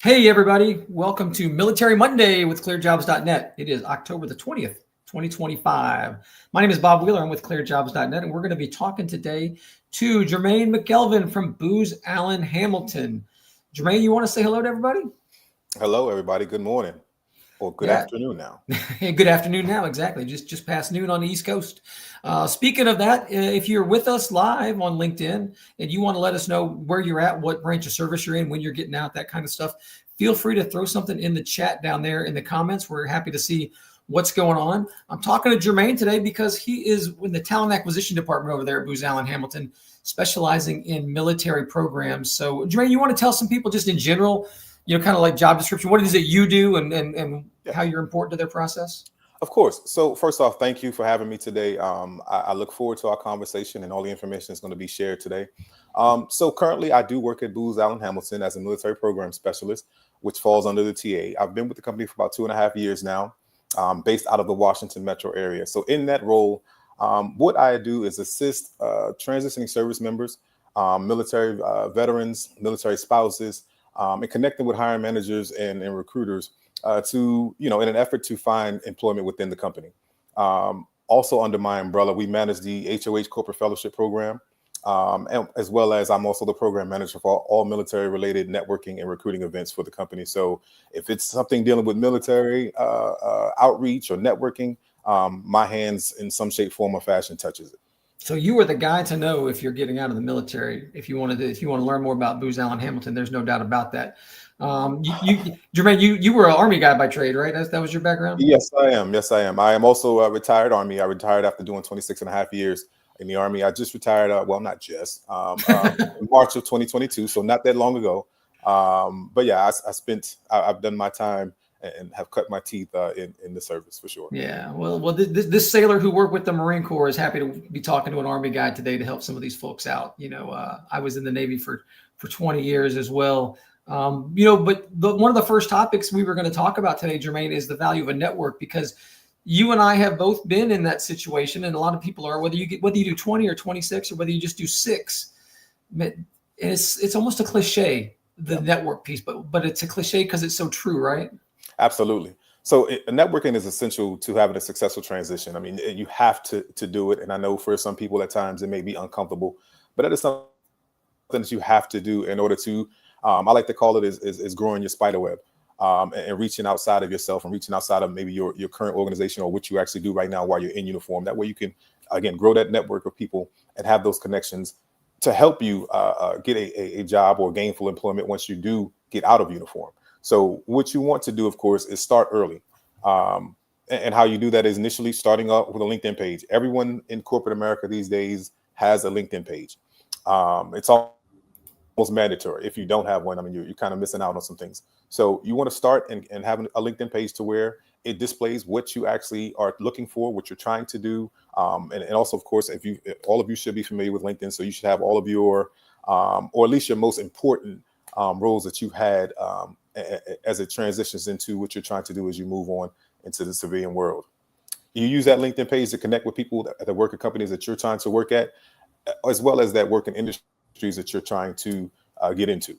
Hey, everybody. Welcome to Military Monday with ClearedJobs.Net. It is October the 20th, 2025. My name is Bob Wheeler. I'm with ClearedJobs.Net, and we're going to be talking today to Jermaine McElveen from Booz Allen Hamilton. Jermaine, you want to say hello to everybody? Hello, everybody. Good morning. Or good afternoon now. Good afternoon now, exactly. Just past noon on the East Coast. Speaking of that, if you're with us live on LinkedIn and you want to let us know where you're at, what branch of service you're in, when you're getting out, that kind of stuff, feel free to throw something in the chat down there in the comments. We're happy to see what's going on. I'm talking to Jermaine today because he is in the talent acquisition department over there at Booz Allen Hamilton, specializing in military programs. So, Jermaine, you want to tell some people just in general, kind of like job description, what it is that you do and how you're important to their process? Of course. So first off, thank you for having me today. I look forward to our conversation, and all the information is going to be shared today. So currently I do work at Booz Allen Hamilton as a military program specialist, which falls under the TA. I've been with the company for about 2.5 years now, based out of the Washington metro area. So in that role, what I do is assist transitioning service members, military veterans, military spouses, and connecting with hiring managers and recruiters to, in an effort to find employment within the company. Also under my umbrella, we manage the HOH Corporate Fellowship Program, and as well as I'm also the program manager for all military related networking and recruiting events for the company. So if it's something dealing with military outreach or networking, my hands in some shape, form, or fashion touches it. So you are the guy to know if you're getting out of the military. If you want to learn more about Booz Allen Hamilton, there's no doubt about that. Jermaine, you were an Army guy by trade, right? That was your background? Yes, I am. Yes, I am. I am also a retired Army. I retired after doing 26.5 years in the Army. I just retired. Well, not just in March of 2022, so not that long ago. But yeah, I've done my time and have cut my teeth in the service for sure. Yeah, well, this sailor who worked with the Marine Corps is happy to be talking to an Army guy today to help some of these folks out. I was in the Navy for 20 years as well. But one of the first topics we were going to talk about today, Jermaine, is the value of a network, because you and I have both been in that situation, and a lot of people are, whether you do 20 or 26 or whether you just do 6. And it's almost a cliche, the network piece, but it's a cliche because it's so true, right? Absolutely. So networking is essential to having a successful transition. I mean, you have to do it. And I know for some people at times it may be uncomfortable, but that is something that you have to do in order to, I like to call it is growing your spider web, and reaching outside of yourself and reaching outside of maybe your current organization or what you actually do right now while you're in uniform. That way you can, again, grow that network of people and have those connections to help you get a job or gainful employment once you do get out of uniform. So what you want to do, of course, is start early. And how you do that is initially starting off with a LinkedIn page. Everyone in corporate America these days has a LinkedIn page. It's almost mandatory. If you don't have one, I mean, you're kind of missing out on some things. So you want to start and have a LinkedIn page to where it displays what you actually are looking for, what you're trying to do. And also, of course, if all of you should be familiar with LinkedIn, so you should have all of your, or at least your most important roles that you've had as it transitions into what you're trying to do as you move on into the civilian world. You use that LinkedIn page to connect with people that work at companies that you're trying to work at, as well as that work in industries that you're trying to get into.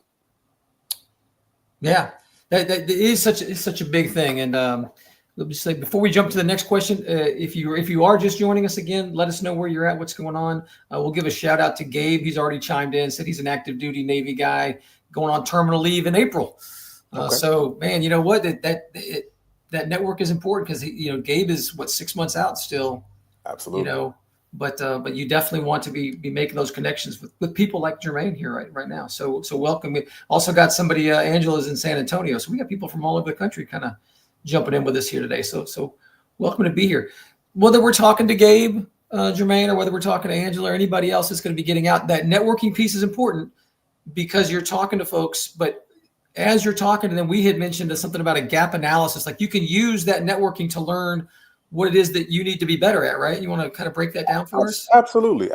Yeah, that is such a big thing. And let me say, before we jump to the next question, if you are just joining us again, let us know where you're at, what's going on. We'll give a shout out to Gabe. He's already chimed in, said he's an active duty Navy guy going on terminal leave in April. Okay. So, man, you know what? That network is important because Gabe is 6 months out still. Absolutely. But you definitely want to be making those connections with people like Jermaine here right now. So welcome. We also got somebody. Angela's in San Antonio, so we got people from all over the country kind of jumping in with us here today. So welcome to be here. Whether we're talking to Gabe, Jermaine, or whether we're talking to Angela or anybody else that's going to be getting out, that networking piece is important because you're talking to folks, but as you're talking to them, we had mentioned something about a gap analysis. Like you can use that networking to learn what it is that you need to be better at, right? You want to kind of break that down for us? Absolutely.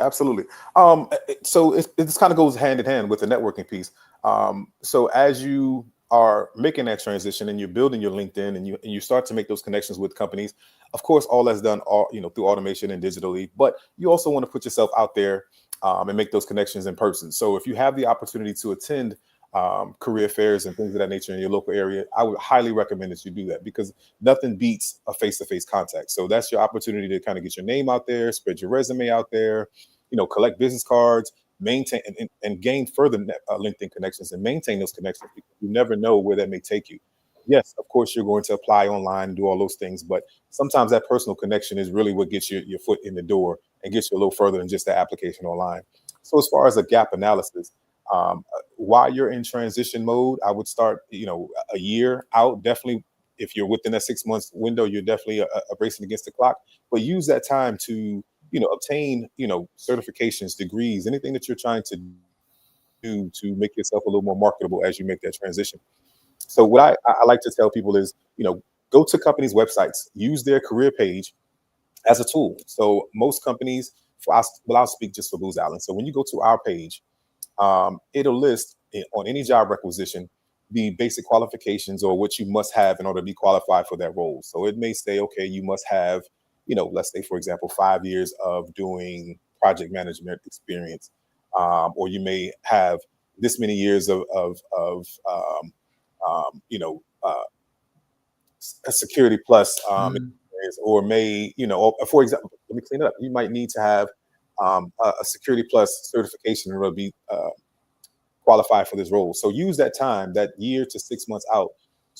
So it kind of goes hand in hand with the networking piece. So as you are making that transition and you're building your LinkedIn and you start to make those connections with companies, of course, all that's done through automation and digitally, but you also want to put yourself out there and make those connections in person. So if you have the opportunity to attend career fairs and things of that nature in your local area, I would highly recommend that you do that, because nothing beats a face-to-face contact. So that's your opportunity to kind of get your name out there, spread your resume out there, collect business cards, maintain and gain further LinkedIn connections, and maintain those connections, because you never know where that may take you. Yes, of course, you're going to apply online and do all those things, but sometimes that personal connection is really what gets your foot in the door and gets you a little further than just the application online. So as far as a gap analysis, while you're in transition mode, I would start, a year out. Definitely, if you're within that 6 months window, you're definitely a racing against the clock. But use that time to, obtain, certifications, degrees, anything that you're trying to do to make yourself a little more marketable as you make that transition. So what I like to tell people is, go to companies' websites, use their career page as a tool. So most companies, I'll speak just for Booz Allen. So when you go to our page, it'll list on any job requisition the basic qualifications or what you must have in order to be qualified for that role. So it may say, okay, you must have, let's say, for example, 5 years of doing project management experience, or you may have this many years of a security plus, Mm. or may, for example, let me clean it up. You might need to have a security plus certification in order to be qualify for this role. So use that time, that year to 6 months out,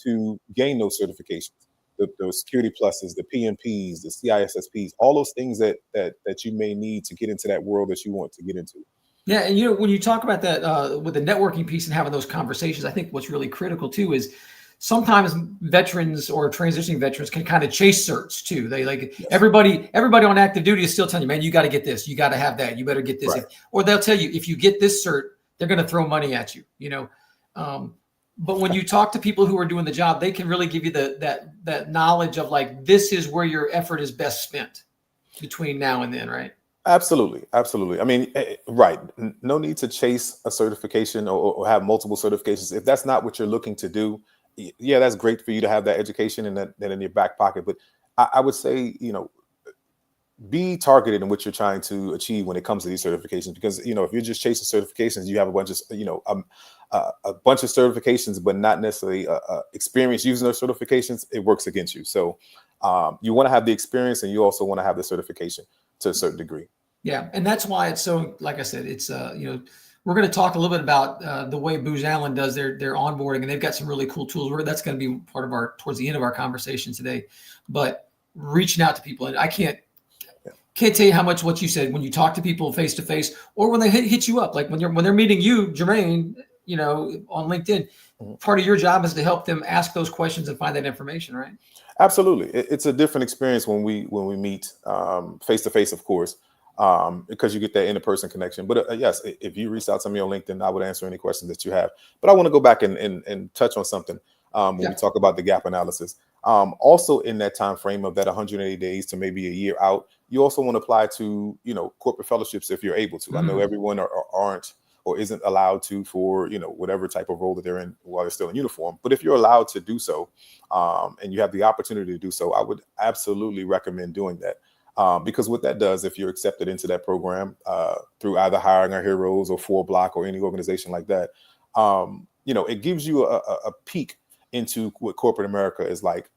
to gain those certifications, the security pluses, the PMPs, the CISSPs, all those things that you may need to get into that world that you want to get into. Yeah, and when you talk about that with the networking piece and having those conversations, I think what's really critical too is sometimes veterans or transitioning veterans can kind of chase certs too. They like Yes. everybody on active duty is still telling you, man, you got to get this, you got to have that, you better get this, Right. or they'll tell you if you get this cert, they're going to throw money at you. But when you talk to people who are doing the job, they can really give you that knowledge of like, this is where your effort is best spent between now and then, right? Absolutely. I mean, right. No need to chase a certification or have multiple certifications. If that's not what you're looking to do, yeah, that's great for you to have that education and that in your back pocket. But I would say, be targeted in what you're trying to achieve when it comes to these certifications, because if you're just chasing certifications, you have a bunch of a bunch of certifications but not necessarily experience using those certifications, it works against you. So you want to have the experience, and you also want to have the certification to a certain degree. Yeah, and that's why it's so, like I said, it's we're going to talk a little bit about the way Booz Allen does their onboarding, and they've got some really cool tools. That's going to be part of towards the end of our conversation today. But reaching out to people, and I can't tell you how much what you said when you talk to people face to face, or when they hit you up, like when they're meeting you, Jermaine, on LinkedIn. Mm-hmm. Part of your job is to help them ask those questions and find that information, right? Absolutely, it's a different experience when we meet face to face, of course, because you get that interperson connection. But yes, if you reach out to me on LinkedIn, I would answer any questions that you have. But I want to go back and touch on something when we talk about the gap analysis. Also, in that time frame of that 180 days to maybe a year out, you also want to apply to corporate fellowships if you're able to. I know everyone aren't or isn't allowed to for whatever type of role that they're in while they're still in uniform. But if you're allowed to do so, and you have the opportunity to do so, I would absolutely recommend doing that. Because what that does, if you're accepted into that program through either Hiring Our Heroes or 4Block or any organization like that, it gives you a peek into what corporate America is like.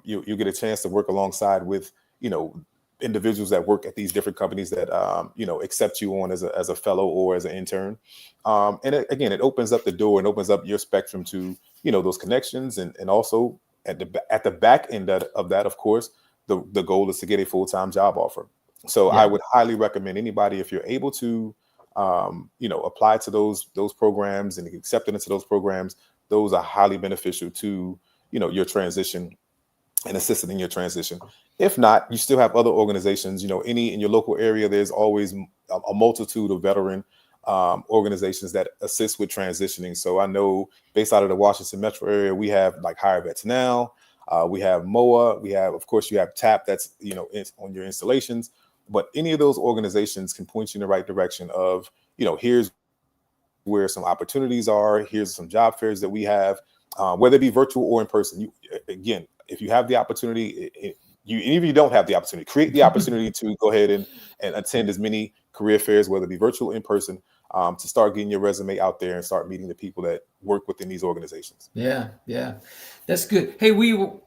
You get a chance to work alongside with individuals that work at these different companies that accept you on as a fellow or as an intern, and it opens up the door and opens up your spectrum to those connections, and also at the back end of that, of course, the goal is to get a full-time job offer. So I would highly recommend anybody, if you're able to apply to those programs and get accepted into those programs. Those are highly beneficial to your transition and assisting in your transition. If not, you still have other organizations, any in your local area. There's always a multitude of veteran organizations that assist with transitioning. So I know based out of the Washington metro area, we have like Hire Vets Now, we have MOA, we have, of course, you have TAP that's, on your installations. But any of those organizations can point you in the right direction of, here's where some opportunities are, here's some job fairs that we have, whether it be virtual or in person. Again, if you have the opportunity, even if you don't have the opportunity, create the opportunity to go ahead and attend as many career fairs, whether it be virtual or in person. to start getting your resume out there and start meeting the people that work within these organizations. Yeah, that's good. Hey,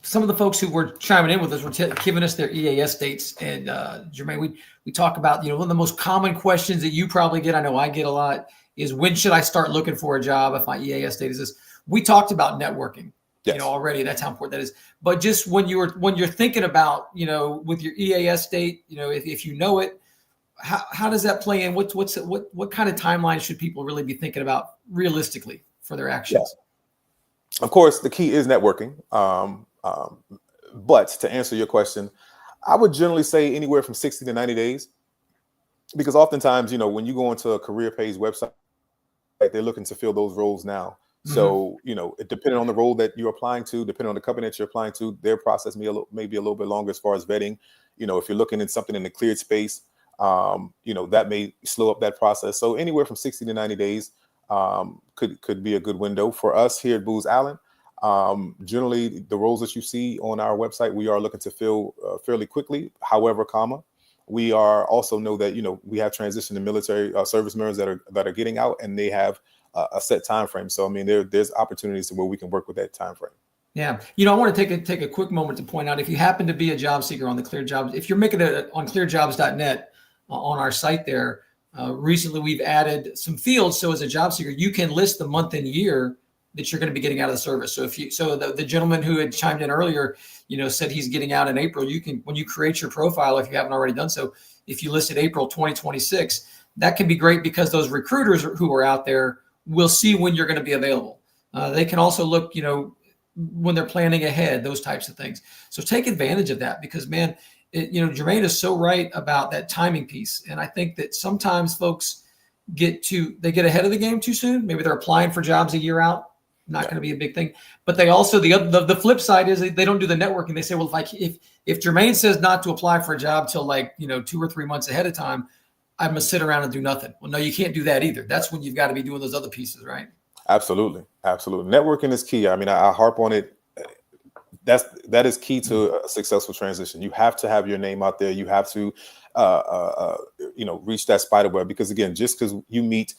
some of the folks who were chiming in with us were giving us their EAS dates, and Jermaine, we talk about, one of the most common questions that you probably get, I know I get a lot, is when should I start looking for a job if my EAS date is this? We talked about networking, Yes. already. That's how important that is. But just when you're thinking about, with your EAS date, if you know it, how does that play in? What kind of timeline should people really be thinking about realistically for their actions? Yeah. Of course, the key is networking. But to answer your question, I would generally say anywhere from 60 to 90 days, because oftentimes, when you go into a career page website, they're looking to fill those roles now. So, depending on the role that you're applying to, depending on the company that you're applying to, their process may be a little bit longer as far as vetting. If you're looking at something in the cleared space, that may slow up that process. So anywhere from 60 to 90 days could be a good window for us here at Booz Allen. Generally, the roles that you see on our website, we are looking to fill fairly quickly. However, we are also know that, we have transitioned to military service members that are getting out, and they have a set time frame. So, I mean, there's opportunities where we can work with that time frame. Yeah. I want to take a quick moment to point out, if you happen to be a job seeker on the ClearedJobs, if you're making it on ClearedJobs.Net on our site there, recently we've added some fields. So as a job seeker, you can list the month and year that you're going to be getting out of the service. So the gentleman who had chimed in earlier, said he's getting out in April, you can, when you create your profile, if you haven't already done so, if you listed April 2026, that can be great, because those recruiters who are out there will see when you're going to be available. They can also look, when they're planning ahead, those types of things. So take advantage of that, because, man, Jermaine is so right about that timing piece. And I think that sometimes folks get ahead of the game too soon. Maybe they're applying for jobs a year out. Not going to be a big thing. But they also, the flip side is they don't do the networking. They say, well, if Jermaine says not to apply for a job till 2 or 3 months ahead of time, I'm going to sit around and do nothing. Well, no, you can't do that either. That's when you've got to be doing those other pieces, right? Absolutely. Networking is key. I mean, I harp on it. That is key to a successful transition. You have to have your name out there. You have to, reach that spider web, because, again, just because you meet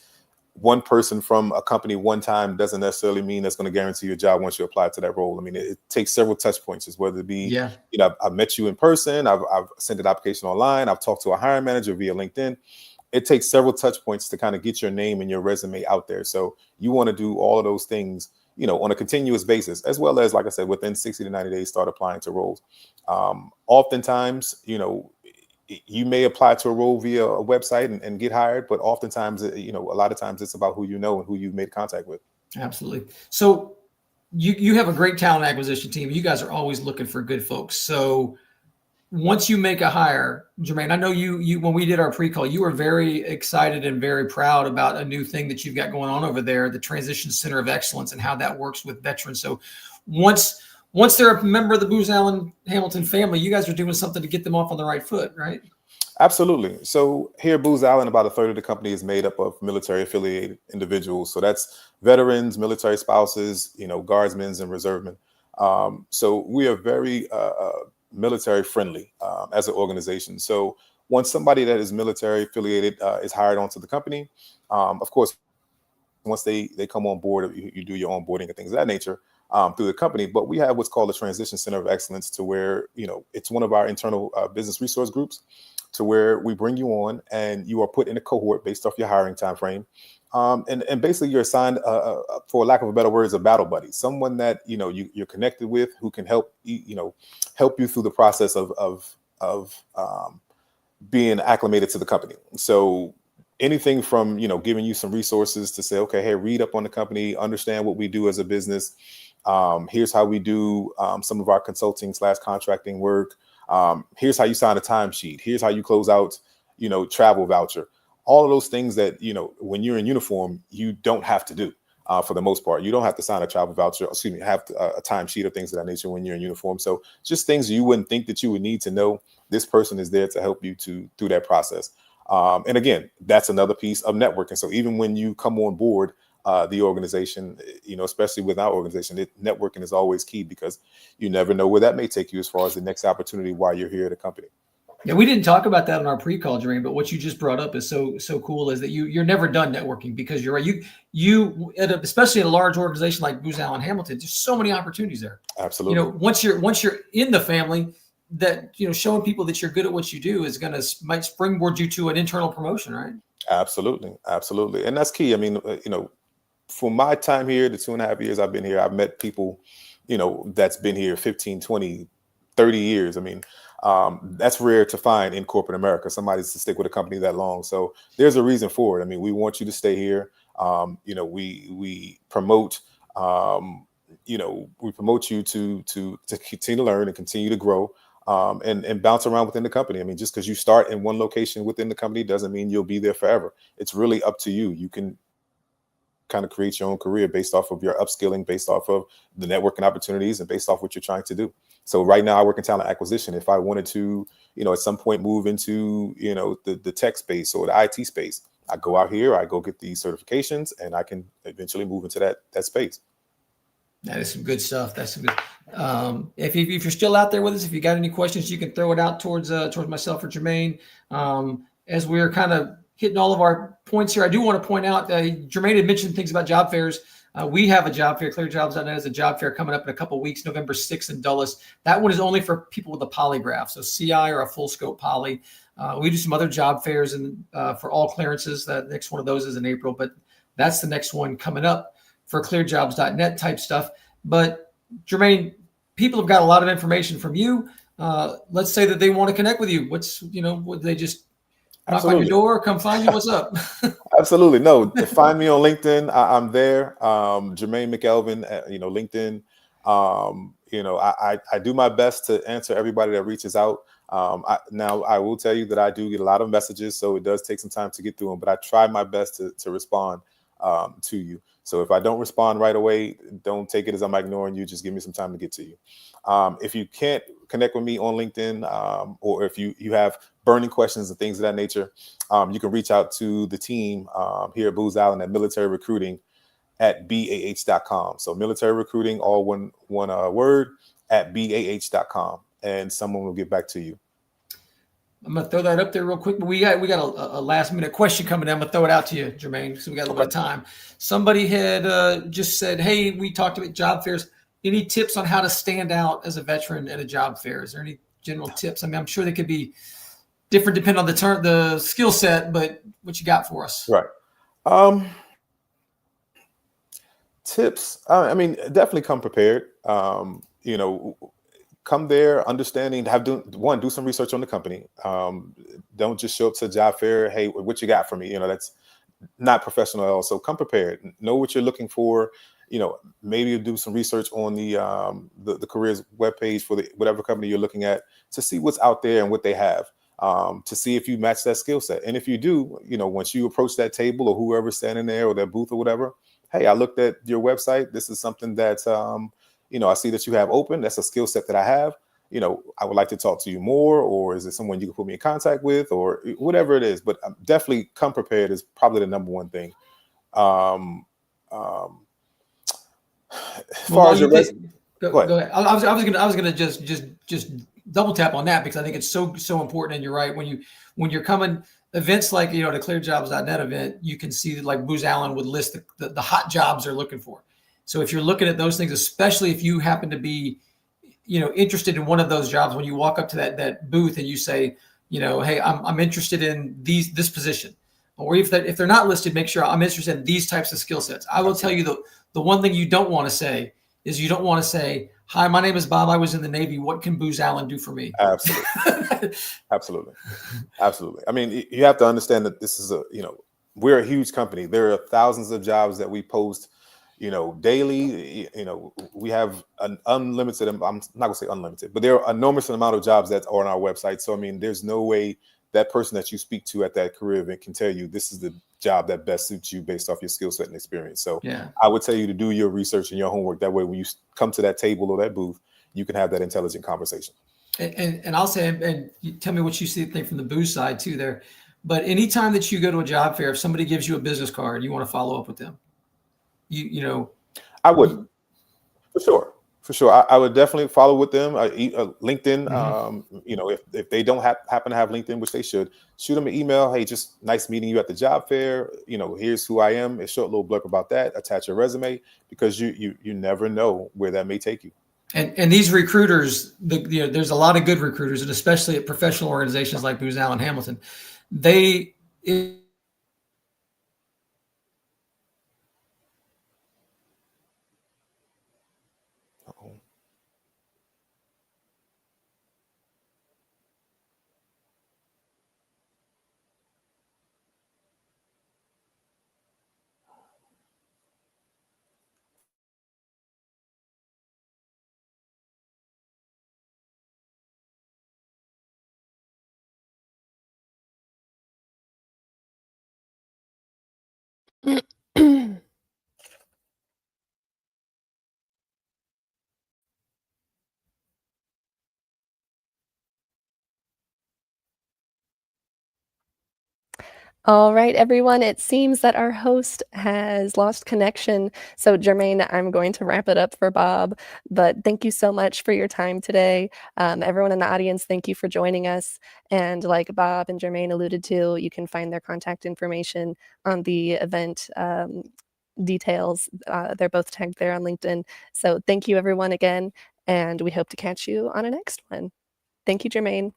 one person from a company one time doesn't necessarily mean that's going to guarantee your job once you apply to that role. I mean, it takes several touch points, whether it be, I've met you in person, I've sent an application online, I've talked to a hiring manager via LinkedIn. It takes several touch points to kind of get your name and your resume out there. So you want to do all of those things, on a continuous basis, as well as, like I said, within 60 to 90 days, start applying to roles. Oftentimes, you may apply to a role via a website and get hired, but oftentimes, a lot of times it's about who you know and who you've made contact with. Absolutely. So you have a great talent acquisition team. You guys are always looking for good folks. So once you make a hire, Jermaine, I know you when we did our pre-call, you were very excited and very proud about a new thing that you've got going on over there, the Transition Center of Excellence, and how that works with veterans. So once they're a member of the Booz Allen Hamilton family, you guys are doing something to get them off on the right foot, right? Absolutely. So here at Booz Allen, about a third of the company is made up of military affiliated individuals. So that's veterans, military spouses, guardsmen and reservemen. So we are very military friendly as an organization. So once somebody that is military affiliated is hired onto the company, of course, once they come on board, you do your onboarding and things of that nature through the company. But we have what's called a Transition Center of Excellence, to where, it's one of our internal business resource groups, to where we bring you on and you are put in a cohort based off your hiring time frame. And basically you're assigned, for lack of a better words, a battle buddy, someone that, you're connected with, who can help you through the process of being acclimated to the company. So anything from, giving you some resources to say, okay, hey, read up on the company, understand what we do as a business. Here's how we do some of our consulting/contracting work. Here's how you sign a timesheet. Here's how you close out, travel voucher. All of those things that, when you're in uniform, you don't have to do for the most part. You don't have to sign a travel voucher, have a timesheet or things of that nature when you're in uniform. So just things you wouldn't think that you would need to know. This person is there to help you through that process. And again, that's another piece of networking. So even when you come on board the organization, especially with our organization, networking is always key, because you never know where that may take you as far as the next opportunity while you're here at a company. Yeah, we didn't talk about that on our pre-call, Jermaine, but what you just brought up is so cool is that you're never done networking, because you're right. Especially at a large organization like Booz Allen Hamilton, there's so many opportunities there. Absolutely. Once you're in the family, that showing people that you're good at what you do is might springboard you to an internal promotion, right? Absolutely. Absolutely. And that's key. I mean, for my time here, the 2.5 years I've been here, I've met people, that's been here 15, 20, 30 years. I mean, that's rare to find in corporate America, somebody to stick with a company that long. So there's a reason for it. I mean, we want you to stay here. We promote, we promote you to continue to learn and continue to grow, and bounce around within the company. I mean, just because you start in one location within the company doesn't mean you'll be there forever. It's really up to you. You can kind of create your own career based off of your upskilling, based off of the networking opportunities, and based off what you're trying to do. So right now I work in talent acquisition. If I wanted to, at some point move into, the tech space or the IT space, I go out here, I go get these certifications, and I can eventually move into that space. That is some good stuff. That's some good. If you're still out there with us, if you got any questions, you can throw it out towards myself or Jermaine. As we're kind of hitting all of our points here, I do want to point out, Jermaine had mentioned things about job fairs. We have a job fair. ClearedJobs.Net has a job fair coming up in a couple of weeks, November 6th in Dulles. That one is only for people with a polygraph, so CI or a full scope poly. We do some other job fairs and for all clearances. The next one of those is in April, but that's the next one coming up for ClearedJobs.Net type stuff. But Jermaine, people have got a lot of information from you. Let's say that they want to connect with you. Would they just knock on your door, come find you? What's up? Absolutely. No, find me on LinkedIn. I'm there. Jermaine McElveen, LinkedIn. I do my best to answer everybody that reaches out. Now I will tell you that I do get a lot of messages, so it does take some time to get through them, but I try my best to respond to you. So if I don't respond right away, don't take it as I'm ignoring you. Just give me some time to get to you. If you can't connect with me on LinkedIn, or if you have burning questions and things of that nature, you can reach out to the team here at Booz Allen at military recruiting at BAH.com. So military recruiting, all one word, at BAH.com, and someone will get back to you. I'm going to throw that up there real quick, but we got a last minute question coming in. I'm going to throw it out to you, Jermaine, so we got a little bit of time. Somebody had just said, hey, we talked about job fairs. Any tips on how to stand out as a veteran at a job fair? Is there any general tips? I mean, I'm sure they could be different depending on the skill set, but what you got for us? Right. Tips. I mean, definitely come prepared. Come there understanding, do some research on the company. Don't just show up to a job fair. Hey, what you got for me? That's not professional at all. So come prepared. Know what you're looking for. Maybe do some research on the careers webpage for whatever company you're looking at, to see what's out there and what they have, to see if you match that skill set. And if you do, once you approach that table or whoever's standing there or that booth or whatever, hey, I looked at your website. This is something that, I see that you have open. That's a skill set that I have. I would like to talk to you more, or is it someone you can put me in contact with, or whatever it is. But definitely come prepared is probably the number one thing. As far as your go ahead. I was gonna just double tap on that, because I think it's so important. And you're right. When you're coming events like the ClearedJobs.Net event, you can see that like Booz Allen would list the hot jobs they're looking for. So if you're looking at those things, especially if you happen to be interested in one of those jobs, when you walk up to that booth and you say, hey, I'm interested in this position, or if they're not listed, make sure I'm interested in these types of skill sets. I will tell you the one thing you don't want to say is, you don't want to say, hi, my name is Bob. I was in the Navy. What can Booz Allen do for me? Absolutely. Absolutely. I mean, you have to understand that this is we're a huge company. There are thousands of jobs that we post, daily. We have an unlimited, I'm not gonna say unlimited, but there are an enormous amount of jobs that are on our website. So, I mean, there's no way that person that you speak to at that career event can tell you this is the job that best suits you based off your skill set and experience. So yeah, I would tell you to do your research and your homework. That way, when you come to that table or that booth, you can have that intelligent conversation. And I'll say, and you tell me what you see from the Booz side too there. But anytime that you go to a job fair, if somebody gives you a business card, you want to follow up with them. I would, for sure. For sure, I would definitely follow with them. LinkedIn, Hmm. if they don't happen to have LinkedIn, which they should, shoot them an email. Hey, just nice meeting you at the job fair. Here's who I am. A short little blurb about that. Attach your resume, because you never know where that may take you. And these recruiters, there's a lot of good recruiters, and especially at professional organizations like Booz Allen Hamilton, they it, Uh-oh. All right, everyone, it seems that our host has lost connection. So, Jermaine, I'm going to wrap it up for Bob, but thank you so much for your time today. Everyone in the audience, thank you for joining us. And like Bob and Jermaine alluded to, you can find their contact information on the event details. They're both tagged there on LinkedIn. So, thank you, everyone, again, and we hope to catch you on a next one. Thank you, Jermaine.